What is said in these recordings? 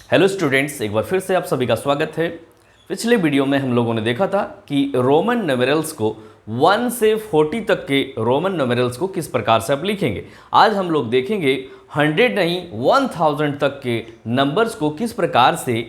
Hello students, एक बार फिर से आप सभी का स्वागत है। पिछले वीडियो में हम लोगों ने देखा था कि रोमन न्यूमेरल्स को 1 से 40 तक के रोमन न्यूमेरल्स को किस प्रकार से आप लिखेंगे। आज हम लोग देखेंगे 100 नहीं 1000 तक के नंबर्स को किस प्रकार से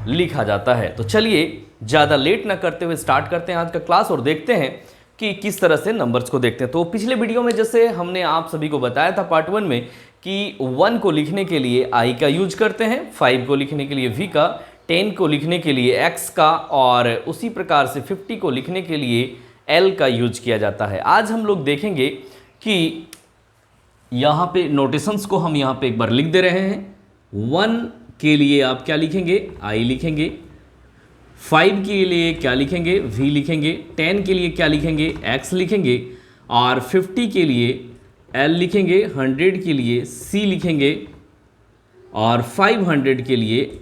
लिखा जाता है। तो चलिए ज़्यादा लेट ना करते हुए स्टार्ट करते हैं आज का क्लास और देखते हैं कि किस तरह से नंबर्स को देखते हैं। तो पिछले वीडियो में जैसे हमने आप सभी को बताया था पार्ट 1 में कि 1 को लिखने के लिए I का यूज करते हैं, 5 को लिखने के लिए V का, 10 को लिखने के लिए X का और उसी प्रकार से 50 को लिखने के लिए L का यूज किया जाता है। आज हम लोग देखेंगे कि यहाँ पे नोटेशंस को हम यहाँ पे एक बार लिख दे रहे हैं। 1 के लिए आप क्या लिखेंगे? I लिखेंगे। 5 के लिए क्या लिखेंगे? V लिखेंगे। 10 के लिए क्या लिखेंगे? X लिखेंगे और 50 के लिए L लिखेंगे, 100 के लिए C लिखेंगे और 500 के लिए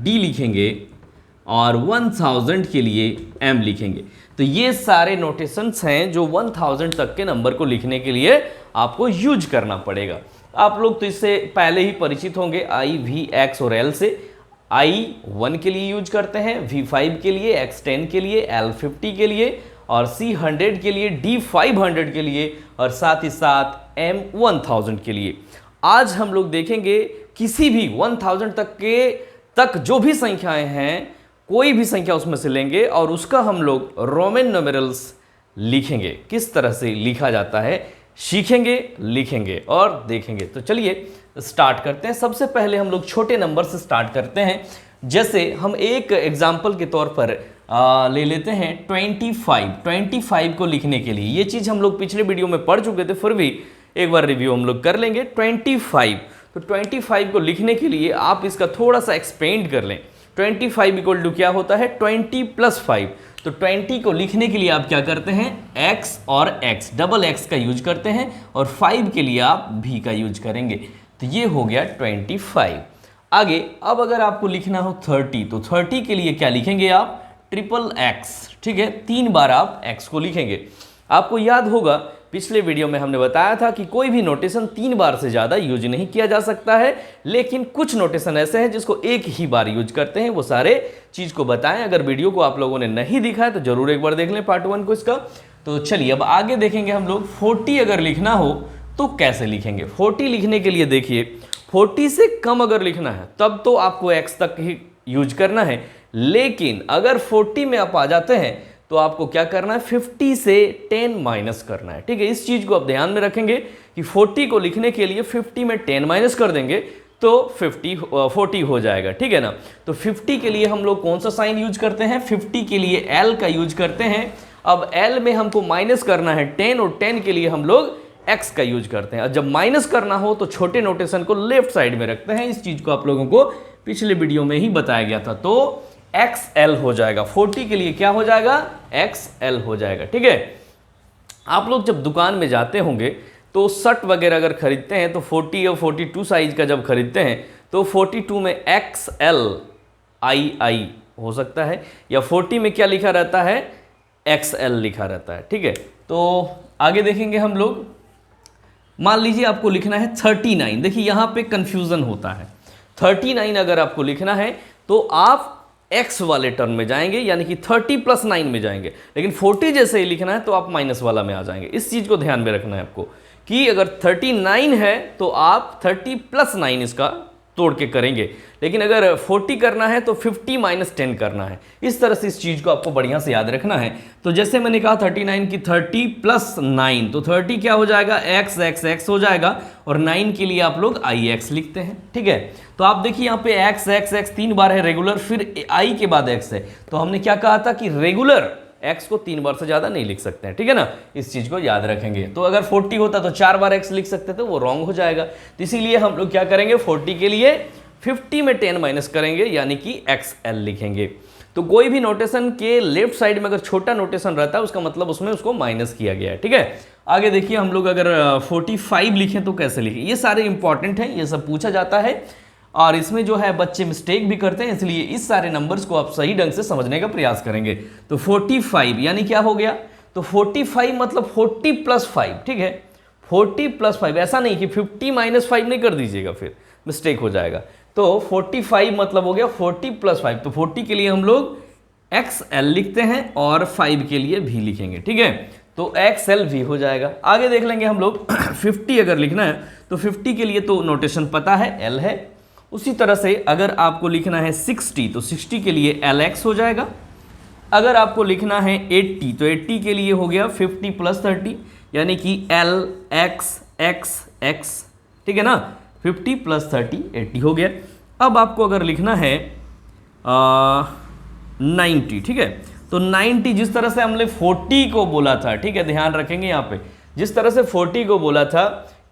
D लिखेंगे और 1000 के लिए M लिखेंगे। तो ये सारे नोटेशंस हैं जो 1000 तक के नंबर को लिखने के लिए आपको यूज करना पड़ेगा। आप लोग तो इससे पहले ही परिचित होंगे I, V, X और L से। I 1 के लिए यूज करते हैं, V 5 के लिए, X 10 के लिए, L 50 के लिए और C 100 के लिए, D 500 के लिए और साथ ही साथ M 1000 के लिए। आज हम लोग देखेंगे किसी भी 1000 तक जो भी संख्याएं हैं, कोई भी संख्या उसमें से लेंगे और उसका हम लोग रोमन न्यूमेरल्स लिखेंगे। किस तरह से लिखा जाता है सीखेंगे, लिखेंगे और देखेंगे। तो चलिए स्टार्ट करते हैं। सबसे पहले हम लोग छोटे नंबर से स्टार्ट करते हैं। जैसे हम एक एग्जाम्पल के तौर पर ले लेते हैं 25 को लिखने के लिए। ये चीज़ हम लोग पिछले वीडियो में पढ़ चुके थे, फिर भी एक बार रिव्यू हम लोग कर लेंगे। 25 तो 25 को लिखने के लिए आप इसका थोड़ा सा एक्सपेंड कर लें। 25 इक्वल टू क्या होता है? 20 + 5। तो 20 को लिखने के लिए आप क्या करते हैं? X और X, डबल X का यूज करते हैं और 5 के लिए आप V का यूज करेंगे। तो ये हो गया 25। आगे अब अगर आपको लिखना हो 30 तो 30 के लिए क्या लिखेंगे आप? ट्रिपल X, ठीक है, 3 बार आप X को लिखेंगे। आपको याद होगा पिछले वीडियो में हमने बताया था कि कोई भी नोटेशन 3 बार से ज़्यादा यूज नहीं किया जा सकता है, लेकिन कुछ नोटेशन ऐसे हैं जिसको एक ही बार यूज करते हैं। वो सारे चीज़ को बताएं। अगर वीडियो को आप लोगों ने नहीं देखा है तो जरूर एक बार देख लें पार्ट 1 को इसका। तो चलिए अब आगे देखेंगे हम लोग 40 अगर लिखना हो तो कैसे लिखेंगे। 40 लिखने के लिए देखिए 40 से कम अगर लिखना है तब तो आपको X तक ही यूज करना है, लेकिन अगर 40 में आप आ जाते हैं तो आपको क्या करना है? 50 से 10 माइनस करना है। ठीक है, इस चीज़ को आप ध्यान में रखेंगे कि 40 को लिखने के लिए 50 में 10 माइनस कर देंगे तो 40 हो जाएगा। ठीक है ना। तो 50 के लिए हम लोग कौन सा साइन यूज करते हैं? 50 के लिए L का यूज करते हैं। अब L में हमको माइनस करना है 10 और 10 के लिए हम लोग X का यूज करते हैं। और जब माइनस करना हो तो छोटे नोटेशन को लेफ्ट साइड में रखते हैं। इस चीज़ को आप लोगों को पिछले वीडियो में ही बताया गया था। तो XL हो जाएगा। 40 के लिए क्या हो जाएगा? XL हो जाएगा। ठीक है। आप लोग जब दुकान में जाते होंगे तो शर्ट वगैरह अगर खरीदते हैं तो 40 और 42 साइज का जब खरीदते हैं तो 42 में XL II हो सकता है, या 40 में क्या लिखा रहता है? XL लिखा रहता है। ठीक है। तो आगे देखेंगे हम लोग। मान लीजिए आपको लिखना है 39। देखिए यहाँ पे कंफ्यूजन होता है। 39 अगर आपको लिखना है तो आप X वाले टर्म में जाएंगे, यानी कि 30 + 9 में जाएंगे, लेकिन 40 जैसे ही लिखना है तो आप माइनस वाला में आ जाएंगे। इस चीज़ को ध्यान में रखना है आपको कि अगर 39 है तो आप 30 + 9 इसका तोड़ के करेंगे, लेकिन अगर 40 करना है तो 50 - 10 करना है। इस तरह से इस चीज़ को आपको बढ़िया से याद रखना है। तो जैसे मैंने कहा 39 की 30 + 9 तो 30 क्या हो जाएगा? X हो जाएगा और 9 के लिए आप लोग IX लिखते हैं। ठीक है। तो आप देखिए यहाँ पे X 3 बार है रेगुलर, फिर I के बाद X है। तो हमने क्या कहा था कि रेगुलर X को 3 बार से ज़्यादा नहीं लिख सकते हैं। ठीक है ना। इस चीज़ को याद रखेंगे। तो अगर 40 होता तो 4 बार X लिख सकते थे, वो रॉन्ग हो जाएगा। तो इसीलिए हम लोग क्या करेंगे? 40 के लिए 50 में 10 माइनस करेंगे, यानी कि XL लिखेंगे। तो कोई भी नोटेशन के लेफ्ट साइड में अगर छोटा नोटेशन रहता है उसका मतलब उसमें उसको माइनस किया गया है। ठीक है। आगे देखिए हम लोग अगर 45 लिखें तो कैसे लिखें। ये सारे इंपॉर्टेंट हैं, ये सब पूछा जाता है और इसमें जो है बच्चे मिस्टेक भी करते हैं, इसलिए इस सारे नंबर्स को आप सही ढंग से समझने का प्रयास करेंगे। तो 45 यानी क्या हो गया? तो 45 मतलब 40 + 5। ठीक है। 40 + 5, ऐसा नहीं कि 50 - 5 नहीं कर दीजिएगा, फिर मिस्टेक हो जाएगा। तो 45 मतलब हो गया 40 + 5, तो 40 के लिए हम लोग XL लिखते हैं और 5 के लिए V लिखेंगे, ठीक है। तो XLV हो जाएगा। आगे देख लेंगे हम लोग 50 अगर लिखना है तो 50 के लिए तो नोटेशन पता है, L है। उसी तरह से अगर आपको लिखना है 60 तो 60 के लिए LX हो जाएगा। अगर आपको लिखना है 80 तो 80 के लिए हो गया 50 + 30 यानी कि LXXX, ठीक है ना। 50 + 30 80 हो गया। अब आपको अगर लिखना है 90, ठीक है, तो 90 जिस तरह से हमने 40 को बोला था, ठीक है, ध्यान रखेंगे यहाँ पे, जिस तरह से 40 को बोला था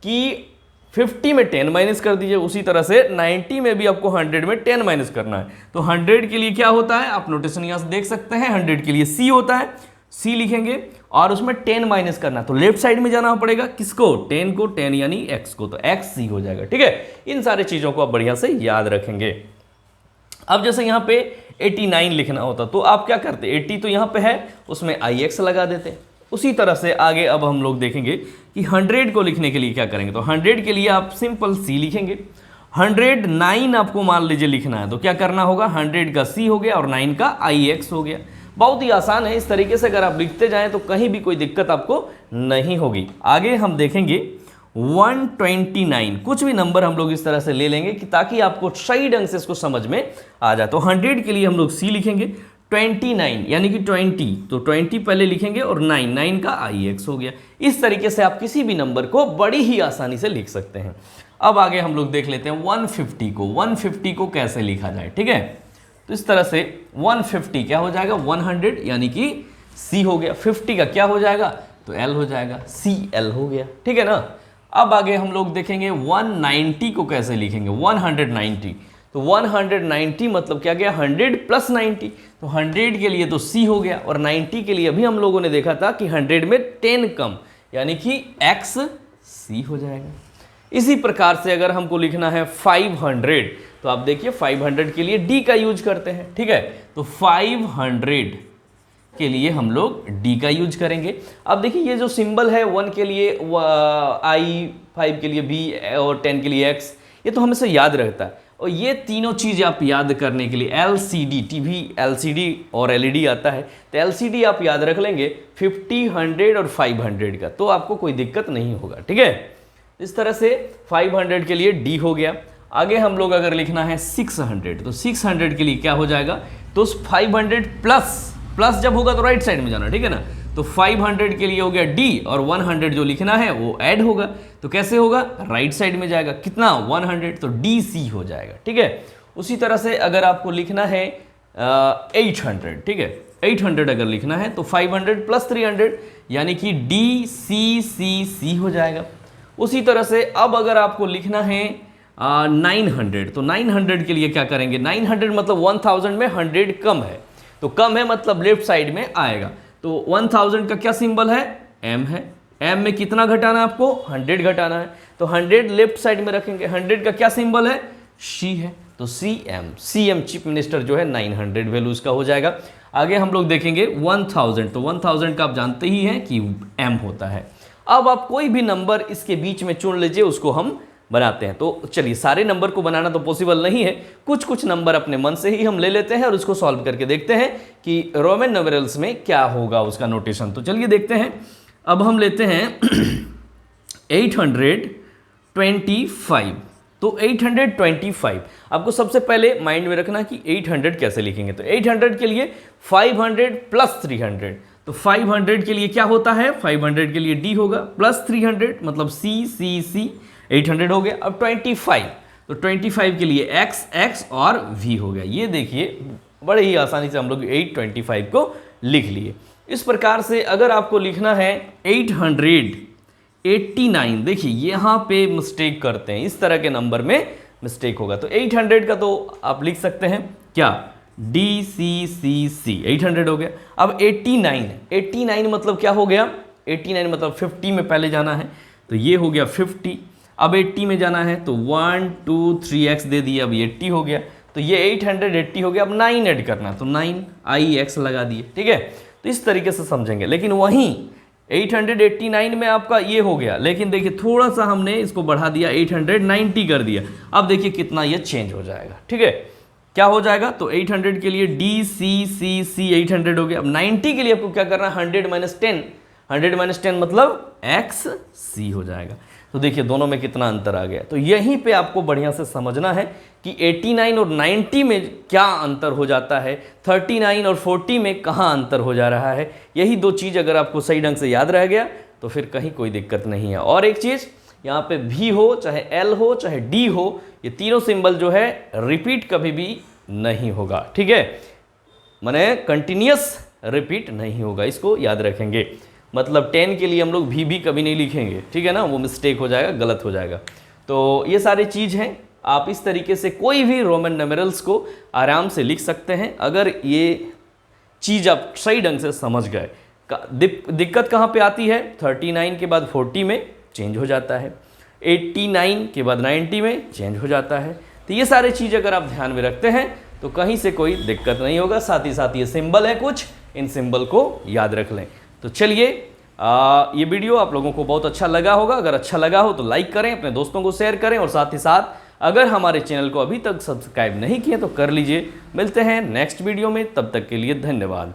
कि 50 में 10 माइनस कर दीजिए, उसी तरह से 90 में भी आपको 100 में 10 माइनस करना है। तो 100 के लिए क्या होता है, आप नोटेशन यहाँ से देख सकते हैं, 100 के लिए C होता है, C लिखेंगे और उसमें 10 माइनस करना है, तो लेफ्ट साइड में जाना पड़ेगा, किसको, 10 को, 10 यानी X को, तो XC हो जाएगा, ठीक है। इन सारी चीज़ों को आप बढ़िया से याद रखेंगे। अब जैसे यहाँ पे 89 लिखना होता तो आप क्या करते, 80 तो यहाँ पे है, उसमें IX लगा देते। उसी तरह से आगे अब हम लोग देखेंगे कि 100 को लिखने के लिए क्या करेंगे, तो 100 के लिए आप सिंपल C लिखेंगे। 109 आपको मान लीजिए लिखना है तो क्या करना होगा, 100 का C हो गया और 9 का IX हो गया। बहुत ही आसान है, इस तरीके से अगर आप लिखते जाएं तो कहीं भी कोई दिक्कत आपको नहीं होगी। आगे हम देखेंगे 129, कुछ भी नंबर हम लोग इस तरह से ले लेंगे कि ताकि आपको सही ढंग से इसको समझ में आ जाए। तो 100 के लिए हम लोग C लिखेंगे, 29 यानी कि 20, तो 20 पहले लिखेंगे और 9 का IX हो गया। इस तरीके से आप किसी भी नंबर को बड़ी ही आसानी से लिख सकते हैं। अब आगे हम लोग देख लेते हैं 150 को कैसे लिखा जाए, ठीक है। तो इस तरह से 150 क्या हो जाएगा, 100 यानी कि C हो गया, 50 का क्या हो जाएगा, तो L हो जाएगा, CL हो गया, ठीक है ना। अब आगे हम लोग देखेंगे 190 को कैसे लिखेंगे, 190, तो 190 मतलब क्या गया, 100 + 90, तो 100 के लिए तो C हो गया और 90 के लिए अभी हम लोगों ने देखा था कि 100 में 10 कम यानी कि XC हो जाएगा। इसी प्रकार से अगर हमको लिखना है 500 तो आप देखिए 500 के लिए D का यूज करते हैं, ठीक है। तो 500 के लिए हम लोग D का यूज करेंगे। अब देखिए ये जो सिंबल है 1 के लिए I, 5 के लिए B और 10 के लिए X, ये तो हमेशा याद रहता है। और ये तीनों चीज़ आप याद करने के लिए LCD, टीवी LCD और LED आता है, तो LCD आप याद रख लेंगे 50, 100 और 500 का, तो आपको कोई दिक्कत नहीं होगा, ठीक है। इस तरह से 500 के लिए D हो गया। आगे हम लोग अगर लिखना है 600 तो 600 के लिए क्या हो जाएगा, तो 500 प्लस जब होगा तो राइट साइड में जाना, ठीक है ना। तो 500 के लिए हो गया D और 100 जो लिखना है वो ऐड होगा, तो कैसे होगा, राइट साइड में जाएगा, कितना, 100, तो DC हो जाएगा, ठीक है। उसी तरह से अगर आपको लिखना है 800, ठीक है, 800 अगर लिखना है तो 500 + 300 यानी कि DCCC हो जाएगा। उसी तरह से अब अगर आपको लिखना है 900 तो 900 के लिए क्या करेंगे, 900 मतलब 1000 में 100 कम है, तो कम है मतलब लेफ्ट साइड में आएगा। तो 1000 का क्या सिंबल है, M है, M में कितना घटाना है आपको, 100 घटाना है, तो 100 लेफ्ट साइड में रखेंगे। 100 का क्या सिंबल है, C है, तो CM चीफ मिनिस्टर जो है 900 वैल्यू इसका हो जाएगा। आगे हम लोग देखेंगे 1000, तो 1000 का आप जानते ही हैं कि M होता है। अब आप कोई भी नंबर इसके बीच में चुन लीजिए, उसको हम बनाते हैं। तो चलिए, सारे नंबर को बनाना तो पॉसिबल नहीं है, कुछ कुछ नंबर अपने मन से ही हम ले लेते हैं और उसको सॉल्व करके देखते हैं कि रोमन न्यूमेरल्स में क्या होगा उसका नोटेशन। तो चलिए देखते हैं। अब हम लेते हैं 825, तो 825 आपको सबसे पहले माइंड में रखना कि 800 कैसे लिखेंगे। तो 800 के लिए 500 + 300, तो 500 के लिए क्या होता है, 500 के लिए D होगा प्लस 300 मतलब C 800 हो गया। अब 25, तो 25 के लिए X और V हो गया। ये देखिए बड़े ही आसानी से हम लोग 825 को लिख लिए। इस प्रकार से अगर आपको लिखना है 889, देखिए यहाँ पे मिस्टेक करते हैं, इस तरह के नंबर में मिस्टेक होगा। तो 800 का तो आप लिख सकते हैं क्या, DCCC 800 हो गया। अब 89 मतलब क्या हो गया, 89 मतलब 50 में पहले जाना है, तो ये हो गया 50। अब 80 में जाना है तो 1 2 3x दे दिए, अब 80 हो गया, तो ये 880 हो गया। अब 9 ऐड करना, तो 9 IX लगा दिए, ठीक है। तो इस तरीके से समझेंगे। लेकिन वहीं 889 में आपका ये हो गया, लेकिन देखिए थोड़ा सा हमने इसको बढ़ा दिया, 890 कर दिया। अब देखिए कितना ये चेंज हो जाएगा, ठीक है, क्या हो जाएगा, तो 800 के लिए डी सी सी सी 800 हो गया। अब 90 के लिए आपको क्या करना है, 100 माइनस 10, 100 माइनस 10 मतलब एक्स सी हो जाएगा। तो देखिए दोनों में कितना अंतर आ गया। तो यहीं पे आपको बढ़िया से समझना है कि 89 और 90 में क्या अंतर हो जाता है, 39 और 40 में कहाँ अंतर हो जा रहा है। यही दो चीज़ अगर आपको सही ढंग से याद रह गया तो फिर कहीं कोई दिक्कत नहीं है। और एक चीज़, यहाँ पे भी हो चाहे एल हो चाहे डी हो, ये तीनों सिंबल जो है रिपीट कभी भी नहीं होगा, ठीक है, माने कंटिन्यूस रिपीट नहीं होगा, इसको याद रखेंगे। मतलब 10 के लिए हम लोग भी कभी नहीं लिखेंगे, ठीक है ना, वो मिस्टेक हो जाएगा, गलत हो जाएगा। तो ये सारी चीज़ हैं, आप इस तरीके से कोई भी रोमन न्यूमेरल्स को आराम से लिख सकते हैं अगर ये चीज़ आप सही ढंग से समझ गए। दिक्कत कहाँ पे आती है, 39 के बाद 40 में चेंज हो जाता है, 89 के बाद 90 में चेंज हो जाता है। तो ये सारी चीज़ अगर आप ध्यान में रखते हैं तो कहीं से कोई दिक्कत नहीं होगा। साथ ही साथ ये सिंबल है कुछ, इन सिंबल को याद रख लें। तो चलिए, ये वीडियो आप लोगों को बहुत अच्छा लगा होगा। अगर अच्छा लगा हो तो लाइक करें, अपने दोस्तों को शेयर करें, और साथ ही साथ अगर हमारे चैनल को अभी तक सब्सक्राइब नहीं किए तो कर लीजिए। मिलते हैं नेक्स्ट वीडियो में, तब तक के लिए धन्यवाद।